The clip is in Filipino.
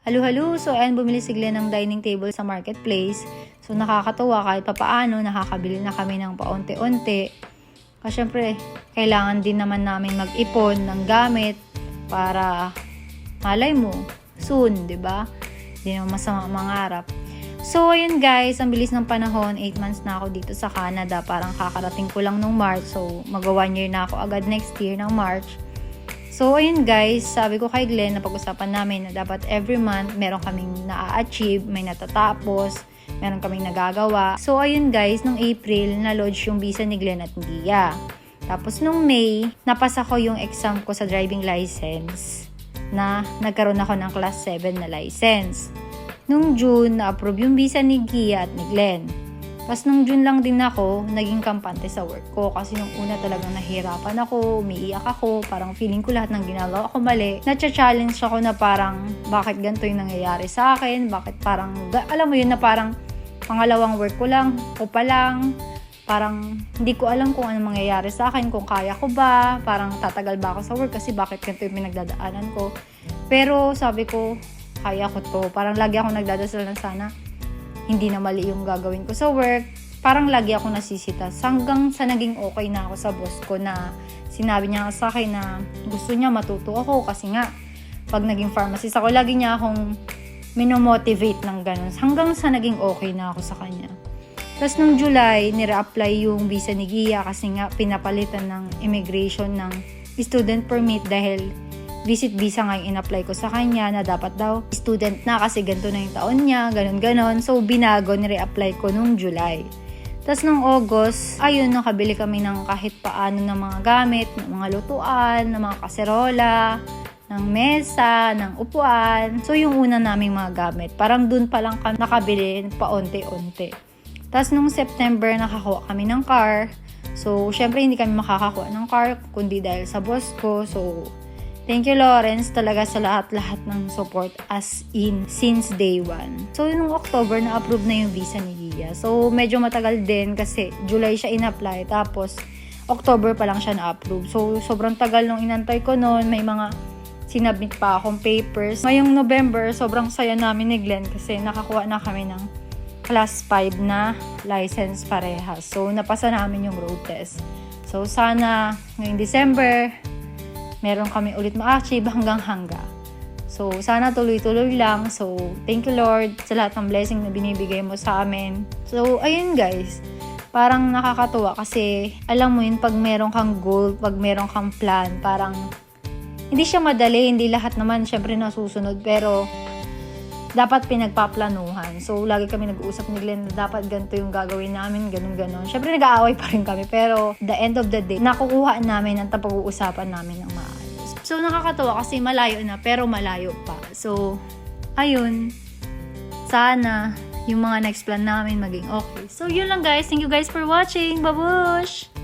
Halo-halo, so ayan, bumili si Glenn ng dining table sa marketplace. So nakakatuwa kahit papaano, nakakabili na kami ng paunti-unti. Kasi syempre, kailangan din naman namin mag-ipon ng gamit para malay mo, soon, 'di ba? Hindi naman masama mangarap. So, ayun guys, ang bilis ng panahon, 8 months na ako dito sa Canada. Parang kakarating ko lang nung March. So, mag-1 year na ako agad next year ng March. So, ayun guys, sabi ko kay Glenn, napag-usapan namin na dapat every month meron kaming na-achieve, may natatapos, meron kaming nagagawa. So, ayun guys, nung April, na-lodge yung visa ni Glenn at Gia. Tapos, nung May, napasa ko yung exam ko sa driving license na nagkaroon ako ng class 7 na license. Nung June, na-approve yung visa ni Gia at ni Glenn. Tapos nung June lang din ako, naging kampante sa work ko. Kasi nung una talagang nahirapan ako, umiiyak ako, parang feeling ko lahat ng ginagawa ko mali. Natcha-challenge ako na parang, bakit ganito yung nangyayari sa akin? Bakit parang, alam mo yun na parang, pangalawang work ko lang, ko pa lang. Parang, hindi ko alam kung ano mangyayari sa akin, kung kaya ko ba, parang tatagal ba ako sa work kasi bakit ganito yung pinagdadaanan ko. Pero sabi ko, kaya ko to. Parang lagi ako nagdadasal na sana hindi na mali yung gagawin ko sa work. Parang lagi ako nasisita. Hanggang sa naging okay na ako sa boss ko na sinabi niya sa akin na gusto niya matuto ako kasi nga pag naging pharmacist ako, lagi niya akong minomotivate ng ganun. Hanggang sa naging okay na ako sa kanya. Tapos nung July, nire-apply yung visa ni Gia kasi nga pinapalitan ng immigration ng student permit dahil visit visa nga yung in-apply ko sa kanya na dapat daw student na kasi ganito na yung taon niya, ganun-ganon. So, binago, nire-apply ko nung July. Tapos nung August, ayun, nakabili kami ng kahit paano ng mga gamit, ng mga lutuan, ng mga kaserola, ng mesa, ng upuan. So, yung una naming mga gamit, parang dun pa lang kami nakabili paunti-unti. Tapos nung September, nakakuha kami ng car. So, syempre hindi kami makakakuha ng car kundi dahil sa boss ko. So, thank you, Lawrence, talaga sa lahat-lahat ng support as in since day 1. So, nung October, na-approve na yung visa ni Gia. So, medyo matagal din kasi July siya in-apply. Tapos, October pa lang siya na-approve. So, sobrang tagal nung inantay ko noon. May mga sinabit pa akong papers. Ngayong November, sobrang saya namin ni Glenn kasi nakakuha na kami ng class 5 na license parehas. So, napasa namin yung road test. So, sana ngayong December, meron kami ulit ma-achieve hanggang-hangga. So, sana tuloy-tuloy lang. So, thank you Lord sa lahat ng blessing na binibigay mo sa amin. So, ayun guys. Parang nakakatuwa kasi alam mo yun, pag meron kang goal, pag meron kang plan, parang hindi siya madali, hindi lahat naman syempre nasusunod, pero dapat pinagpaplanuhan. So, lagi kami nag-uusap ni Glenn na dapat ganito yung gagawin namin, ganun-ganon. Syempre, nag-aaway pa rin kami. Pero, the end of the day, nakukuha namin ang pag-uusapan namin ng maayos. So, nakakatawa kasi malayo na, pero malayo pa. So, ayun. Sana, yung mga next plan namin maging okay. So, yun lang guys. Thank you guys for watching. Babush!